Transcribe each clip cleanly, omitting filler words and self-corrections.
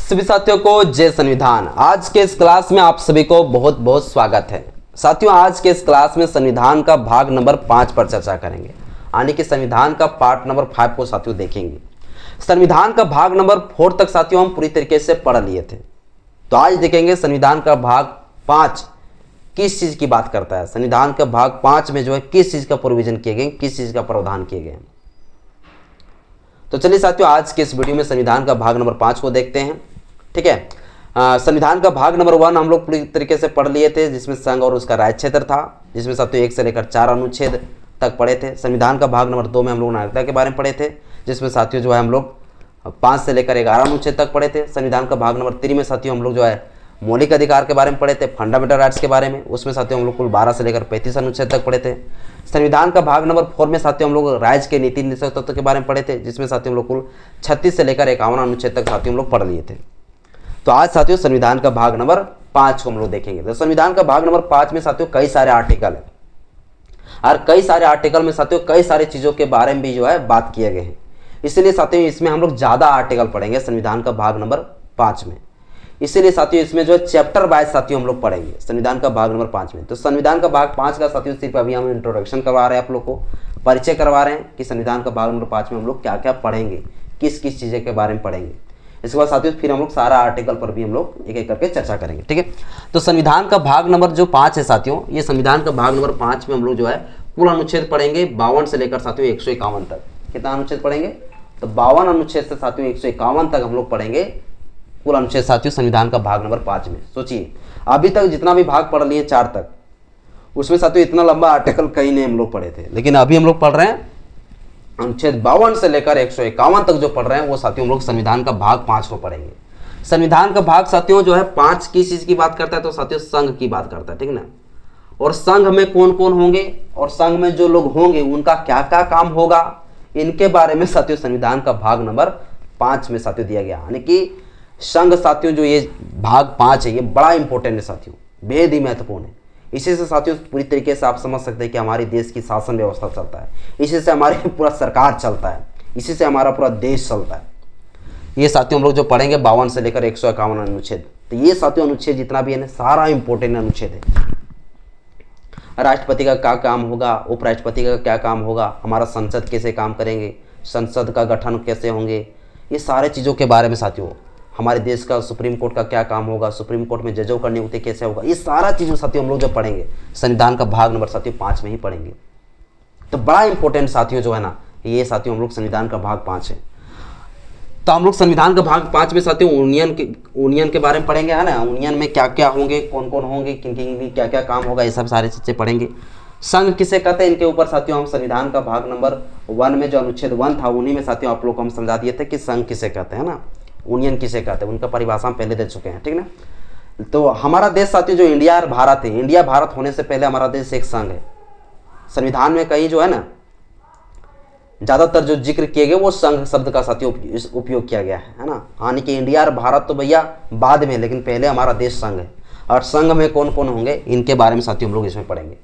सभी साथियों को जय संविधान। आज के इस क्लास में आप सभी को बहुत बहुत स्वागत है। साथियों, आज के इस क्लास में संविधान का भाग नंबर 5 पर चर्चा करेंगे, यानी कि संविधान का पार्ट नंबर 5 को साथियों देखेंगे। संविधान का भाग नंबर 4 तक साथियों हम पूरी तरीके से पढ़ लिए थे। तो आज देखेंगे संविधान का भाग 5 किस चीज की बात करता है। संविधान का भाग 5 में जो है किस चीज का प्रोविजन किए गए, किस चीज का प्रावधान किए गए। तो चलिए साथियों, आज के इस वीडियो में संविधान का भाग नंबर 5 को देखते हैं। ठीक है, संविधान का भाग नंबर 1 हम लोग पूरी तरीके से पढ़ लिए थे, जिसमें संघ और उसका राज्य क्षेत्र था, जिसमें साथियों 1 से लेकर 4 अनुच्छेद तक पढ़े थे। संविधान का भाग नंबर 2 में हम लोग नागरिकता के बारे में पढ़े थे, जिसमें साथियों जो है हम लोग 5 से लेकर 11 अनुच्छेद तक पढ़े थे। संविधान का भाग नंबर 3 में साथियों हम लोग जो है मौलिक अधिकार के बारे में पढ़े थे, फंडामेंटल राइट्स के बारे में। उसमें साथियों हम लोग कुल 12 से लेकर 35 अनुच्छेद तक पढ़े थे। संविधान का भाग नंबर 4 में साथियों हम लोग राज्य के नीति निषेध तत्व के बारे में पढ़े थे, जिसमें साथियों हम लोग कुल 36 से लेकर 51 अनुच्छेद तक साथियों हम लोग पढ़ लिए थे। तो आज साथियों संविधान का भाग नंबर 5 को हम लोग देखेंगे। तो संविधान का भाग नंबर 5 में साथियों कई सारे आर्टिकल है, और कई सारे आर्टिकल में साथियों कई सारी चीजों के बारे में भी जो है बात किए गए हैं। इसलिए साथियों इसमें हम लोग ज्यादा आर्टिकल पढ़ेंगे संविधान का भाग नंबर 5 में। इसीलिए साथियों इसमें जो है चैप्टर वाइज साथियों हम लोग पढ़ेंगे संविधान का भाग नंबर 5 में। तो संविधान का भाग 5 का साथियों सिर्फ अभी हम इंट्रोडक्शन करवा रहे हैं, आप लोग को परिचय करवा रहे हैं कि संविधान का भाग नंबर 5 में हम लोग क्या क्या पढ़ेंगे, किस किस चीज़ें के बारे में पढ़ेंगे। इसके बाद साथियों फिर हम लोग सारा आर्टिकल पर भी हम लोग एक एक करके चर्चा करेंगे। ठीक है, तो संविधान का भाग नंबर जो 5 है साथियों, ये संविधान का भाग नंबर 5 में हम लोग जो है कुल अनुच्छेद पढ़ेंगे 52 से लेकर साथियों 151 तक। कितना अनुच्छेद पढ़ेंगे? तो 52 अनुच्छेद से साथियों 151 तक हम लोग पढ़ेंगे कुल अनुच्छेद साथियों संविधान का भाग नंबर 5 में। सोचिए अभी तक जितना भी भाग पढ़ लिए 4 तक, उसमें साथियों इतना लंबा आर्टिकल कहीं नहीं हम लोग पढ़े थे, लेकिन अभी हम लोग पढ़ रहे हैं अनुच्छेद 52 से लेकर 151 तक जो पढ़ रहे हैं वो साथियों हम लोग संविधान का भाग 5 को पढ़ेंगे। संविधान का भाग साथियों जो है 5 किस चीज की बात करता है? तो साथियों संघ की बात करता है। ठीक ना, और संघ में कौन कौन होंगे और संघ में जो लोग होंगे उनका क्या क्या काम होगा, इनके बारे में साथियों संविधान का भाग नंबर 5 में साथियों दिया गया। यानी कि संघ साथियों जो ये भाग 5 है ये बड़ा इंपॉर्टेंट है साथियों, बेहद ही महत्वपूर्ण है। इसी से साथियों पूरी तरीके से आप समझ सकते हैं कि हमारी देश की शासन व्यवस्था चलता है, इसी से हमारी पूरा सरकार चलता है, इसी से हमारा पूरा देश चलता है। ये साथियों हम लोग जो पढ़ेंगे 52 से लेकर 151 अनुच्छेद, तो ये साथियों अनुच्छेद जितना भी है ना सारा इंपॉर्टेंट अनुच्छेद है। राष्ट्रपति का क्या काम होगा, उपराष्ट्रपति का क्या काम होगा, हमारा संसद कैसे काम करेंगे, संसद का गठन कैसे होंगे, ये सारे चीज़ों के बारे में साथियों, हमारे देश का सुप्रीम कोर्ट का क्या काम होगा, सुप्रीम कोर्ट में जजों का नियुक्ति कैसे होगा, ये सारा चीज़ों साथियों हम लोग जो पढ़ेंगे संविधान का भाग नंबर साथियों 5 में ही पढ़ेंगे। तो बड़ा इंपॉर्टेंट साथियों जो है ना ये साथियों हम लोग संविधान का भाग 5 है। तो हम लोग संविधान का भाग 5 में साथियों यूनियन के बारे में पढ़ेंगे, है ना, यूनियन में क्या क्या होंगे, कौन कौन होंगे, किन किन क्या क्या काम होगा, ये सब सारी चीज़ें पढ़ेंगे। संघ किसे कहते हैं इनके ऊपर साथियों हम संविधान का भाग नंबर 1 में जो अनुच्छेद 1 था उन्हीं में साथियों आप लोग को हम समझा दिए थे कि संघ किसे कहते हैं ना, यूनियन किसे कहते हैं, उनका परिभाषा हम पहले दे चुके हैं। ठीक ना, तो हमारा देश साथियों जो इंडिया और भारत है, इंडिया भारत होने से पहले हमारा देश एक संघ है। संविधान में कहीं जो है ना ज्यादातर जो जिक्र किए गए वो संघ शब्द का साथियों उपयोग किया गया है ना। यानी कि इंडिया और भारत तो भैया बाद में, लेकिन पहले हमारा देश संघ है। और संघ में कौन कौन होंगे इनके बारे में साथियों हम लोग इसमें पढ़ेंगे।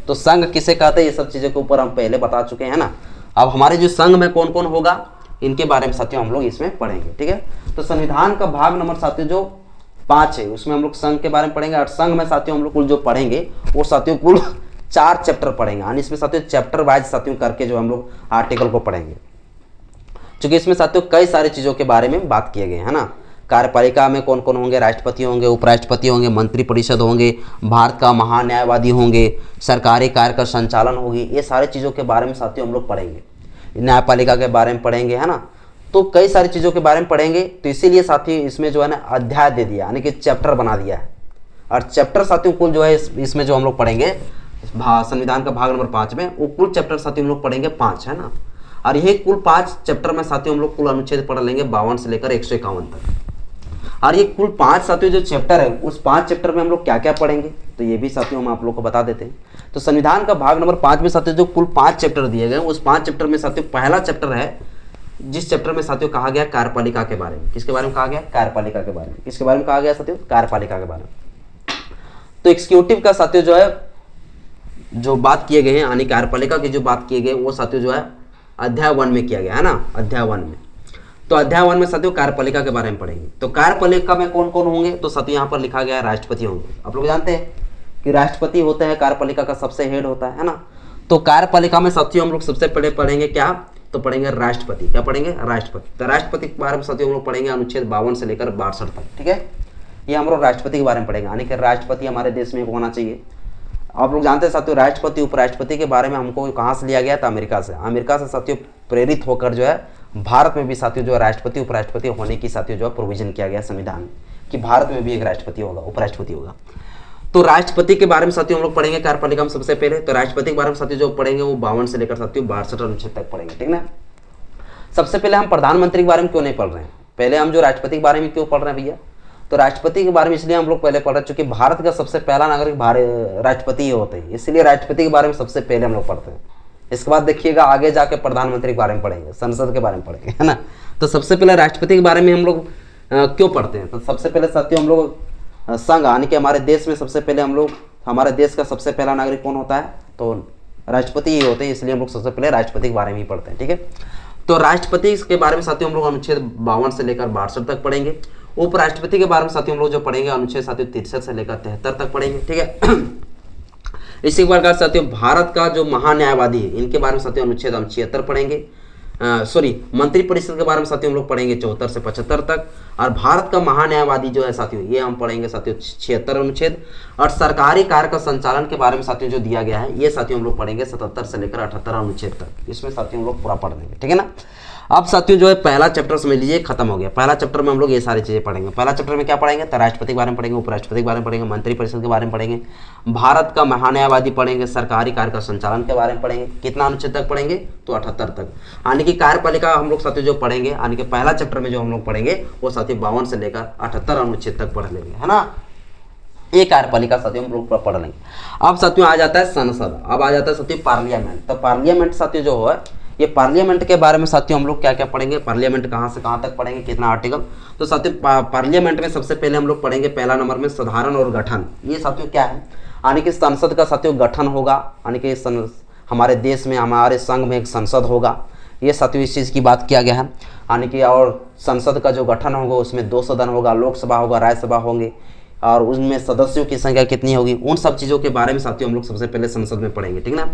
तो संघ किसे कहते हैं ये सब चीज़ों के ऊपर हम पहले बता चुके हैं ना। अब हमारे जो संघ में कौन कौन होगा इनके बारे में साथियों हम लोग इसमें पढ़ेंगे। ठीक है, तो संविधान का भाग नंबर साथियों जो 5 है उसमें हम लोग संघ के बारे में पढ़ेंगे। और संघ में साथियों हम लोग कुल जो पढ़ेंगे वो साथियों कुल 4 चैप्टर पढ़ेंगे, यानी इसमें साथियों चैप्टर वाइज साथियों करके जो हम लोग आर्टिकल को पढ़ेंगे। क्योंकि इसमें साथियों कई सारी चीज़ों के बारे में बात किए गए है ना। कार्यपालिका में कौन कौन होंगे, राष्ट्रपति होंगे, उपराष्ट्रपति होंगे, मंत्रिपरिषद होंगे, भारत का महान्यायवादी होंगे, सरकारी कार्य का संचालन होगी, ये सारी चीज़ों के बारे में साथियों हम लोग पढ़ेंगे। न्यायपालिका के बारे में पढ़ेंगे, है ना। तो कई सारी चीज़ों के बारे में पढ़ेंगे। तो इसीलिए साथियों इसमें जो है ना अध्याय दे दिया, यानी कि चैप्टर बना दिया है। और चैप्टर साथियों कुल जो है इसमें जो हम लोग पढ़ेंगे संविधान का भाग नंबर 5 में वो कुल चैप्टर साथियों हम लोग पढ़ेंगे 5, है ना। और यही कुल 5 चैप्टर में साथियों हम लोग कुल अनुच्छेद पढ़ लेंगे 52 से लेकर 151 तक। और ये कुल 5 साथियों जो चैप्टर है उस 5 चैप्टर में हम लोग क्या क्या पढ़ेंगे तो ये भी साथियों हम आप लोग को बता देते हैं। तो संविधान का भाग नंबर 5 में साथियों जो कुल 5 चैप्टर दिए गए उस 5 चैप्टर में साथियों पहला चैप्टर है जिस चैप्टर में साथियों कहा गया कार्यपालिका के बारे में। किसके बारे में कहा गया? कार्यपालिका के बारे में। किसके बारे में कहा गया साथियों? कार्यपालिका के बारे में। तो एग्जीक्यूटिव का साथियों जो है जो बात किए गए हैं, यानी कार्यपालिका की जो बात किए गए वो साथियों जो है अध्याय 1 में किया गया है ना, अध्याय 1 में। तो अध्याय 1 में साथियों कार्यपालिका के बारे में पढ़ेंगे। तो कार्यपालिका में कौन कौन होंगे, तो साथियों यहाँ पर लिखा गया है राष्ट्रपति होंगे। आप लोग जानते हैं कि राष्ट्रपति होते हैं, कार्यपालिका का सबसे हेड होता है ना। तो कार्यपालिका में साथियों हम लोग सबसे पहले पढ़ेंगे क्या, तो पढ़ेंगे राष्ट्रपति। क्या पढ़ेंगे, राष्ट्रपति। तो राष्ट्रपति के बारे में साथियों हम लोग पढ़ेंगे अनुच्छेद 52 से लेकर 62 तक, ठीक है। ये हम लोग राष्ट्रपति के बारे में पढ़ेंगे, यानी कि राष्ट्रपति हमारे देश में होना चाहिए। आप लोग जानते हैं साथियों राष्ट्रपति उपराष्ट्रपति के बारे में हमको कहाँ से लिया गया था, अमेरिका से। अमेरिका से साथियों प्रेरित होकर जो है भारत में भी साथियों जो है राष्ट्रपति उपराष्ट्रपति होने की साथियों जो है प्रोविजन किया गया संविधान में, कि भारत में भी एक राष्ट्रपति होगा, उपराष्ट्रपति होगा। तो राष्ट्रपति के बारे में साथियों हम लोग पढ़ेंगे कार्यपालिका में सबसे पहले। तो राष्ट्रपति के बारे में साथियों जो पढ़ेंगे वो 52 से लेकर साथियों 62 अनुच्छेद तक पढ़ेंगे, ठीक ना। सबसे पहले हम प्रधानमंत्री के बारे में क्यों नहीं पढ़ रहे हैं, पहले हम जो राष्ट्रपति के बारे में क्यों पढ़ रहे हैं भैया, तो राष्ट्रपति के बारे में इसलिए हम लोग पहले पढ़ रहे हैं क्योंकि भारत का सबसे पहला नागरिक राष्ट्रपति होते हैं, इसलिए राष्ट्रपति के बारे में सबसे पहले हम लोग पढ़ते हैं। इसके बाद देखिएगा आगे जाके प्रधानमंत्री के बारे में पढ़ेंगे, संसद के बारे में पढ़ेंगे, है ना। तो सबसे पहले राष्ट्रपति के बारे में हम लोग क्यों पढ़ते हैं, तो सबसे पहले साथियों हम लोग संघ यानी कि हमारे देश में सबसे पहले हम लोग, हमारे देश का सबसे पहला नागरिक कौन होता है, तो राष्ट्रपति ही होते हैं, इसलिए हम लोग सबसे पहले राष्ट्रपति के बारे में ही पढ़ते हैं, ठीक है। तो राष्ट्रपति के बारे में साथियों हम लोग अनुच्छेद 52 से लेकर 62 तक पढ़ेंगे। उपराष्ट्रपति के बारे में साथियों हम लोग जो पढ़ेंगे अनुच्छेद साथियों 63 से लेकर 73 तक पढ़ेंगे, ठीक है। इसी प्रकार साथियों भारत का जो महान्यायवादी है इनके बारे में साथियों अनुच्छेद हम 76 पढ़ेंगे। मंत्रिपरिषद के बारे में साथियों हम लोग पढ़ेंगे 74 से 75 तक। और भारत का महान्यायवादी जो है साथियों ये हम पढ़ेंगे साथियों 76 अनुच्छेद। और सरकारी कार्य का संचालन के बारे में साथियों जो दिया गया है ये साथियों हम लोग पढ़ेंगे 77 से लेकर 78 अनुच्छेद तक। इसमें साथियों हम लोग पूरा पढ़ लेंगे, ठीक है ना। अब साथियों जो है पहला चैप्टर समझ लीजिए खत्म हो गया। पहला चैप्टर में हम लोग ये सारी चीजें पढ़ेंगे। पहला चैप्टर में क्या पढ़ेंगे, तो राष्ट्रपति के बारे में पढ़ेंगे, उपराष्ट्रपति के बारे में पढ़ेंगे, मंत्रिपरिषद के बारे में पढ़ेंगे, भारत का महान्यायवादी पढ़ेंगे, सरकारी कार्य का संचालन के बारे में पढ़ेंगे। कितना अनुच्छेद तक पढ़ेंगे, तो 78 तक। यानी कि कार्यपालिका हम लोग साथियों जो पढ़ेंगे, यानी कि पहला चैप्टर में जो हम लोग पढ़ेंगे वो साथियों 52 से लेकर 78 अनुच्छेद तक पढ़ लेंगे, है ना। ये कार्यपालिका साथियों हम लोग पढ़ लेंगे। अब साथियों आ जाता है संसद, अब आ जाता है साथियों पार्लियामेंट। तो पार्लियामेंट साथियों जो है ये पार्लियामेंट के बारे में साथियों हम लोग क्या क्या पढ़ेंगे, पार्लियामेंट कहाँ से कहाँ तक पढ़ेंगे, कितना आर्टिकल। तो साथियों पार्लियामेंट में सबसे पहले हम लोग पढ़ेंगे पहला नंबर में साधारण और गठन। ये साथियों क्या है, यानी कि संसद का साथियों गठन होगा, यानी कि हमारे देश में हमारे संघ में एक संसद होगा। ये साथियों इस चीज़ की बात किया गया है, यानी कि और संसद का जो गठन होगा उसमें 2 सदन होगा, लोकसभा होगा, राज्यसभा होंगे, और उनमें सदस्यों की संख्या कितनी होगी, उन सब चीज़ों के बारे में साथियों हम लोग सबसे पहले संसद में पढ़ेंगे, ठीक ना।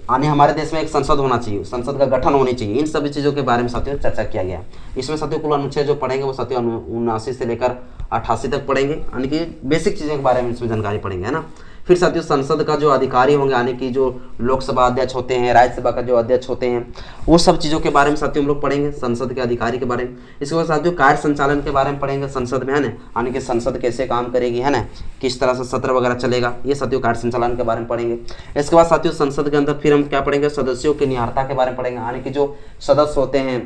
यानी हमारे देश में एक संसद होना चाहिए, संसद का गठन होनी चाहिए, इन सभी चीज़ों के बारे में साथियों चर्चा किया गया। इसमें साथियों कुल अनुच्छेद जो पढ़ेंगे वो साथियों 79 से लेकर 88 तक पढ़ेंगे, यानी कि बेसिक चीज़ों के बारे में इसमें जानकारी पढ़ेंगे, है ना। फिर साथियों संसद का जो अधिकारी होंगे, यानी कि जो लोकसभा अध्यक्ष होते हैं, राज्यसभा का जो अध्यक्ष होते हैं, वो सब चीज़ों के बारे में साथियों हम लोग पढ़ेंगे, संसद के अधिकारी के बारे में। इसके बाद साथियों कार्य संचालन के बारे में पढ़ेंगे संसद में, है ना, यानी कि संसद कैसे काम करेगी, है ना, किस तरह से सत्र वगैरह चलेगा, ये साथियों कार्य संचालन के बारे में पढ़ेंगे। इसके बाद साथियों संसद के अंदर फिर हम क्या पढ़ेंगे, सदस्यों की निहारता के बारे में पढ़ेंगे, यानी कि जो सदस्य होते हैं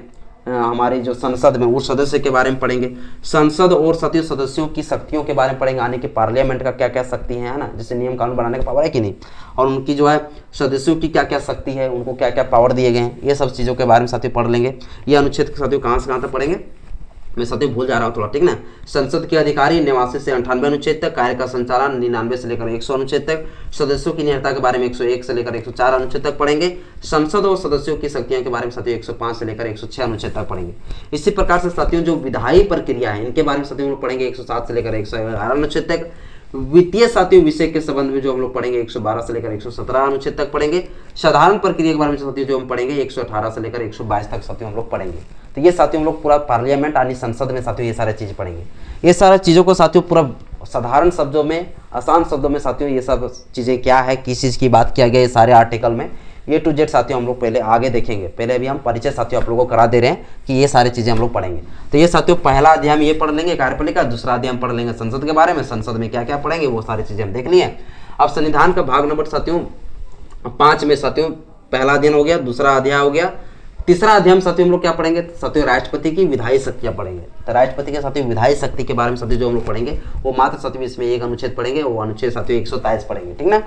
हमारी जो संसद में उस सदस्य के बारे में पढ़ेंगे। संसद और साथियों सदस्यों की शक्तियों के बारे में पढ़ेंगे, यानी कि पार्लियामेंट का क्या क्या शक्ति है ना, जैसे नियम कानून बनाने का पावर है कि नहीं, और उनकी जो है सदस्यों की क्या क्या शक्ति है, उनको क्या क्या पावर दिए गए हैं, ये सब चीज़ों के बारे में साथियों पढ़ लेंगे। ये अनुच्छेद साथियों कहाँ से कहाँ तक पढ़ेंगे, मैं साथियों भूल जा रहा हूँ थोड़ा, ठीक ना। संसद के अधिकारी 89 से 98 अनुच्छेद तक, कार्य का संचालन 99 से लेकर 100 अनुच्छेद तक, सदस्यों की निहत्ता के बारे में 101 से लेकर 104 अनुच्छेद तक पढ़ेंगे। संसद और सदस्यों की शक्तियों के बारे में साथियों 105 से लेकर 106 अनुच्छेद तक पढ़ेंगे। इसी प्रकार से साथियों जो विधायी प्रक्रिया है इनके बारे में साथियों हम लोग पढ़ेंगे 107 से लेकर 111 अनुच्छेद तक। वित्तीय साथियों विषय के संबंध में जो हम लोग पढ़ेंगे 112 से लेकर 117 अनुच्छेद तक पढ़ेंगे। साधारण प्रक्रिया के बारे में साथियों जो हम पढ़ेंगे 118 से लेकर 122 तक साथियों हम लोग पढ़ेंगे। तो ये साथियों हम लोग पूरा पार्लियामेंट यानी संसद में साथियों ये सारे चीज़ पढ़ेंगे। ये सारी चीज़ों को साथियों पूरा साधारण शब्दों में, आसान शब्दों में साथियों ये सब चीज़ें क्या है, किस चीज़ की बात किया गया है, सारे आर्टिकल में A to Z साथियों हम लोग पहले आगे देखेंगे। पहले अभी हम परिचय साथियों आप लोगों को करा दे रहे हैं कि ये सारी चीज़ें हम लोग पढ़ेंगे। तो ये साथियों पहला अध्याय हम ये पढ़ लेंगे कार्यपालिका, दूसरा अध्याय हम पढ़ लेंगे संसद के बारे में, संसद में क्या क्या पढ़ेंगे वो सारी चीज़ें हम देख लिए। अब संविधान का भाग नंबर साथियों 5 में साथियों पहला अध्ययन हो गया, दूसरा अध्याय हो गया, तीसरा अध्याय साथियों हम लोग क्या पढ़ेंगे, साथियों राष्ट्रपति की विधायी शक्तियाँ पढ़ेंगे। तो राष्ट्रपति के साथियों विधायी शक्ति के बारे में साथियों जो हम लोग पढ़ेंगे वो मात्र साथियों इसमें एक अनुच्छेद पढ़ेंगे, वो अनुच्छेद साथियों 123 पढ़ेंगे, ठीक ना।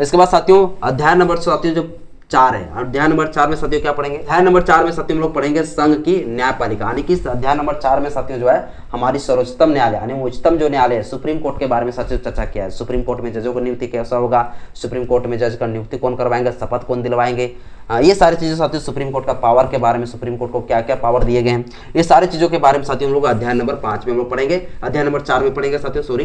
इसके बाद साथियों अध्याय नंबर साथियों जो 4 है। अध्याय नंबर 4 में साथियों क्या पढ़ेंगे, अध्याय नंबर 4 में साथियों हम लोग पढ़ेंगे संघ की न्यायपालिका, यानी कि अध्याय नंबर 4 में साथियों जो है हमारी सर्वोच्चतम न्यायालय यानी उच्चतम जो न्यायालय है सुप्रीम कोर्ट के बारे में साथियों चर्चा किया है। सुप्रीम कोर्ट में जजों की नियुक्ति कैसा होगा, सुप्रीम कोर्ट में जज का नियुक्ति कौन करवाएंगे, शपथ कौन दिलवाएंगे, ये सारी चीजें साथियों सुप्रीम कोर्ट का पावर के बारे में, सुप्रीम कोर्ट को क्या क्या पावर दिए गए हैं, ये सारी चीजों के बारे में साथियों हम लोग अध्याय नंबर 5 में हम लोग पढ़ेंगे, अध्याय नंबर 4 में पढ़ेंगे साथियों, सॉरी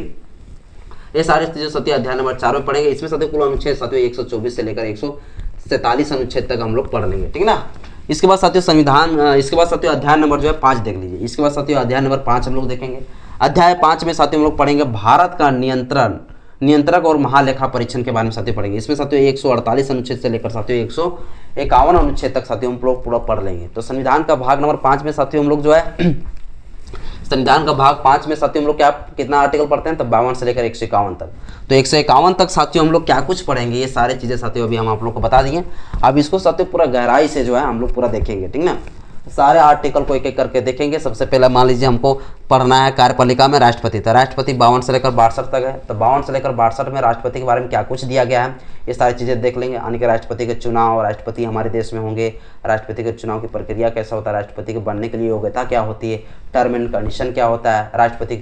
ये सारी चीजें साथियों अध्याय नंबर 4 में पढ़ेंगे। इसमें साथियों कुल अनुच्छेद साथियों 124 से लेकर 147 अनुच्छेद तक हम लोग पढ़ लेंगे, ठीक है ना। इसके बाद साथियों संविधान, इसके बाद साथियों अध्याय नंबर जो है 5 देख लीजिए। इसके बाद साथियों अध्याय नंबर 5 हम लोग देखेंगे। अध्याय 5 में साथियों हम लोग पढ़ेंगे भारत का नियंत्रक और महालेखा परीक्षण के बारे में साथियों पढ़ेंगे। इसमें साथियों 148 अनुच्छेद से लेकर साथियों 151 अनुच्छेद तक साथियों हम लोग पूरा पढ़ लेंगे। तो संविधान का भाग नंबर 5 में साथियों हम लोग जो है संविधान का भाग 5 में साथियों हम लोग क्या कितना आर्टिकल पढ़ते हैं, तो 52 से लेकर 151 तक। तो 151 तक साथियों हम लोग क्या कुछ पढ़ेंगे, ये सारी चीजें साथियों अभी हम आप लोग को बता दिए। अब इसको साथियों पूरा गहराई से जो है हम लोग पूरा देखेंगे, ठीक ना। सारे आर्टिकल को एक एक करके देखेंगे। सबसे पहले मान लीजिए हमको पढ़ना है कार्यपालिका में राष्ट्रपति, तो राष्ट्रपति 52 से लेकर 62 तक है। तो 52 से लेकर 62 में राष्ट्रपति के बारे में क्या कुछ दिया गया है, ये सारी चीज़ें देख लेंगे। यानी कि राष्ट्रपति के चुनाव, राष्ट्रपति हमारे देश में होंगे, राष्ट्रपति के चुनाव की प्रक्रिया कैसा होता है, राष्ट्रपति के बनने के लिए योग्यता क्या होती है, टर्म एंड कंडीशन क्या होता है, राष्ट्रपति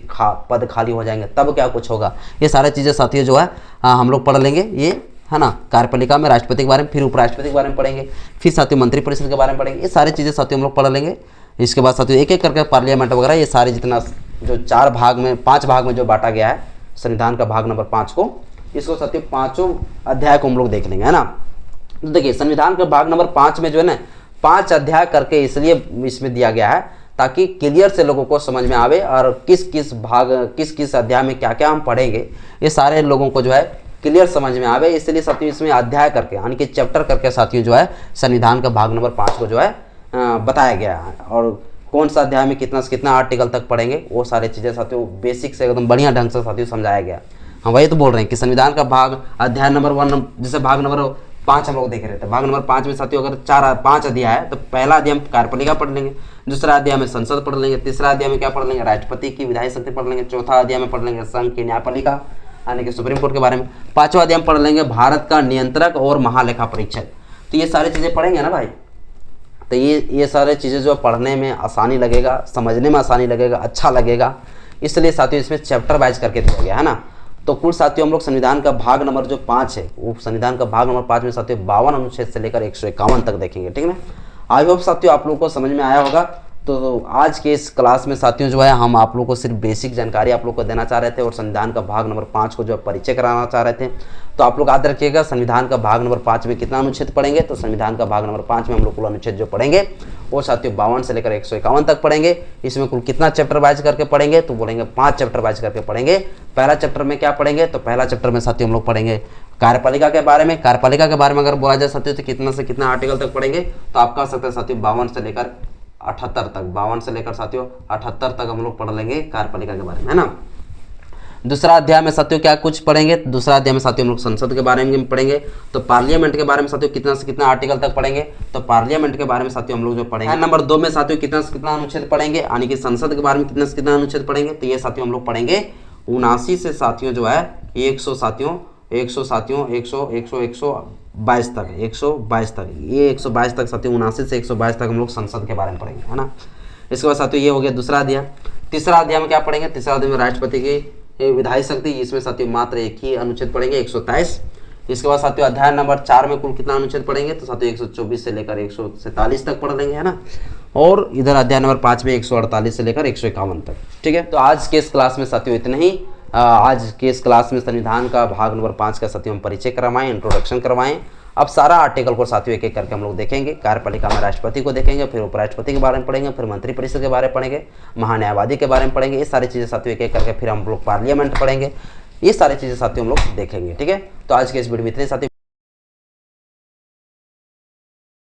पद खाली हो जाएंगे तब क्या कुछ होगा, ये सारी चीज़ें साथियों जो है हम लोग पढ़ लेंगे, ये है ना। कार्यपालिका में राष्ट्रपति के बारे में, फिर उपराष्ट्रपति के बारे में पढ़ेंगे, फिर साथियों मंत्रिपरिषद के बारे में पढ़ेंगे, ये सारी चीज़ें साथियों हम लोग पढ़ लेंगे। इसके बाद साथियों एक एक करके पार्लियामेंट वगैरह ये सारे जितना जो 5 भाग में जो बांटा गया है संविधान का भाग नंबर 5 को, इसको साथियों 5 अध्याय को हम लोग देख लेंगे, है ना। तो देखिए संविधान का भाग नंबर 5 में जो है ना 5 अध्याय करके इसलिए इसमें दिया गया है ताकि क्लियर से लोगों को समझ में आवे और किस किस अध्याय में क्या क्या हम पढ़ेंगे, ये सारे लोगों को जो है क्लियर समझ में आवे। इसलिए साथियों इसमें अध्याय करके यानी कि चैप्टर करके साथियों जो है संविधान का भाग नंबर 5 को जो है बताया गया है। और कौन सा अध्याय में कितना से कितना आर्टिकल तक पढ़ेंगे, वो सारी चीज़ें साथियों बेसिक से एकदम बढ़िया ढंग से साथियों समझाया गया। हम वही तो बोल रहे हैं कि संविधान का भाग अध्याय नंबर 1 जैसे भाग नंबर 5 हम लोग देख रहे थे। भाग नंबर 5 में साथियों अगर 5 अध्याय है तो पहला अध्याय हम कार्यपालिका पढ़ लेंगे, दूसरा अध्याय में संसद पढ़ लेंगे, तीसरा अध्याय में क्या पढ़ लेंगे, राष्ट्रपति की विधायी शक्ति पढ़ लेंगे, चौथा अध्याय में पढ़ लेंगे संघ की न्यायपालिका यानी कि सुप्रीम कोर्ट के बारे में, 5वां अध्याय में पढ़ लेंगे भारत का नियंत्रक और महालेखा परीक्षक। तो ये सारी चीज़ें पढ़ेंगे ना भाई, तो ये सारे चीज़ें जो पढ़ने में आसानी लगेगा, समझने में आसानी लगेगा, अच्छा लगेगा, इसलिए साथियों इसमें चैप्टर वाइज करके दिया गया है ना। तो कुल साथियों हम लोग संविधान का भाग नंबर जो 5 है वो संविधान का भाग नंबर 5 में साथियों 52 अनुच्छेद से लेकर 151 तक देखेंगे, ठीक है ना। आई होप साथियों आप लोगों को समझ में आया होगा। तो आज के इस क्लास में साथियों जो है हम आप लोगों को सिर्फ बेसिक जानकारी आप लोग को देना चाह रहे थे और संविधान का भाग नंबर 5 को जो है परिचय कराना चाह रहे थे। तो आप लोग याद रखिएगा संविधान का भाग नंबर 5 में कितना अनुच्छेद पढ़ेंगे, तो संविधान का भाग नंबर 5 में हम लोग कुल अनुच्छेद जो पढ़ेंगे वो साथियों 52 से लेकर 151 तक पढ़ेंगे। इसमें कुल कितना चैप्टर वाइज करके पढ़ेंगे, तो बोलेंगे 5 चैप्टर वाइज करके पढ़ेंगे। पहला चैप्टर में क्या पढ़ेंगे, तो पहला चैप्टर में साथियों हम लोग पढ़ेंगे कार्यपालिका के बारे में। कार्यपालिका के बारे में अगर बोला जाए साथियों तो कितना से कितना आर्टिकल तक पढ़ेंगे, तो आप कह सकते हैं साथियों 52 से लेकर 78 तक, 52 से लेकर साथियों 78 तक हम लोग पढ़ लेंगे कार्यपालिका के बारे में, है ना। दूसरा अध्याय में साथियों क्या कुछ पढ़ेंगे, दूसरा अध्याय में साथियों हम लोग संसद के बारे में पढ़ेंगे। तो पार्लियामेंट के बारे में साथियों कितना से कितना आर्टिकल तक पढ़ेंगे, तो पार्लियामेंट के बारे में साथियों हम लोग जो पढ़ेंगे। नंबर 2 में साथियों कितना से कितना अनुच्छेद पढ़ेंगे, यानी कि संसद के बारे में कितना से कितना अनुच्छेद पढ़ेंगे, तो ये साथियों हम लोग पढ़ेंगे 79 से साथियों जो है 100 साथियों 122 तक, 122 तक, ये 122 तक साथियों 79 से 122 तक हम लोग संसद के बारे में पढ़ेंगे, है ना। इसके बाद साथियों ये हो गया दूसरा अध्याय। तीसरा अध्याय में क्या पढ़ेंगे, तीसरा अध्याय में राष्ट्रपति की विधायी शक्ति, इसमें साथियों मात्र एक ही अनुच्छेद पढ़ेंगे 127। इसके बाद साथियों अध्याय नंबर 4 में कुल कितना अनुच्छेद पढ़ेंगे, तो साथियों 124 से लेकर 147 तक पढ़ लेंगे, है ना। और इधर अध्याय नंबर 5 में 148 से लेकर 151 तक, ठीक है। तो आज के इस क्लास में साथियों इतना ही। आज के इस क्लास में संविधान का भाग नंबर 5 का साथियों हम परिचय करवाएं, इंट्रोडक्शन करवाएं। अब सारा आर्टिकल को साथियों एक एक करके हम लोग देखेंगे। कार्यपालिका में राष्ट्रपति को देखेंगे, फिर उपराष्ट्रपति के बारे में पढ़ेंगे, फिर मंत्रिपरिषद के बारे में पढ़ेंगे, महान्यायवादी के बारे में पढ़ेंगे, ये सारी चीज़ें साथियों एक एक करके फिर हम लोग पार्लियामेंट पढ़ेंगे। ये सारी चीज़ें साथियों हम लोग देखेंगे, ठीक है। तो आज के इस वीडियो में इतने साथियों